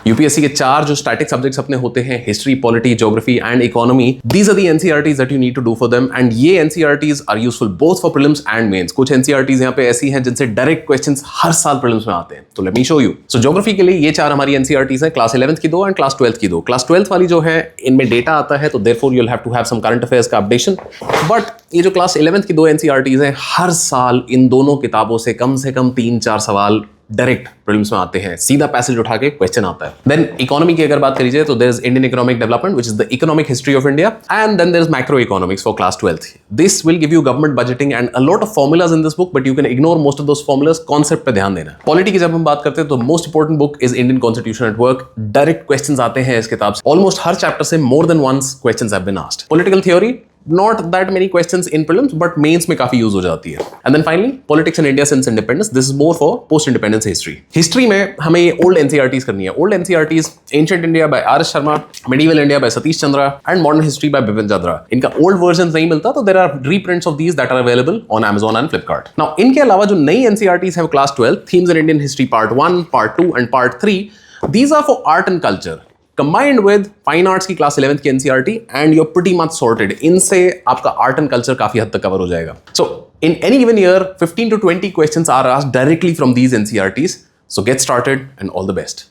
UPSC के 4 जो static subjects अपने होते हैं, history, polity, geography and economy, these are the NCERTs that you need to do for them, and ये NCERTs are useful both for prelims and mains. कुछ NCERTs यहाँ पे ऐसी हैं जिनसे डायरेक्ट क्वेश्चंस हर साल प्रीलिम्स में आते हैं, तो let me show you. So geography के लिए ये 4 हमारी एनसीईआरटीज हैं, क्लास 11th की 2 एंड क्लास 12th की 2। क्लास 12th वाली जो है इनमें डेटा आता है, तो therefore you will have to have some current affairs का अपडेशन। बट ये जो क्लास 11th की 2 एनसीईआरटीज हैं, हर साल इन दोनों किताबों से कम 3-4 सवाल डायरेक्ट प्रीलिम्स में आते हैं, सीधा पैसेज उठा के क्वेश्चन आता है। देन इकोनॉमी की अगर बात करी जाए तो there is Indian economic development which is the economic history of India, and then there is macro economics for class 12th। This will give you government budgeting and a lot of formulas in this book, but you can ignore most of those formulas. Concept पे ध्यान देना। Polity की जब हम बात करते हैं तो most important book is Indian constitution at work. Direct questions आते हैं इस किताब से, ऑलमोस्ट हर चैप्टर से more than once questions have been asked. Political theory, not that many questions in prelims, but mains में काफी यूज हो जाती है। And then finally, politics in India since independence. This is more for post-independence history. History में हमें ये old NCERTs करनी है। Old NCERTs, Ancient India by R.S. Sharma, Medieval India by Satish Chandra, and Modern History by Bipin Chandra. इनका old versions नहीं मिलता, तो there are reprints of these that are available on Amazon and Flipkart. Now, इनके अलावा जो नई NCERTs हैं class 12, Themes in Indian History Part 1, Part 2 and Part 3, these are for art and culture. Combined with fine arts की class 11th की NCERT, and you're pretty much sorted. इनसे आपका art and culture काफी हद तक cover हो जाएगा। So in any given year 15 to 20 questions are asked directly from these NCERTs. So get started and all the best.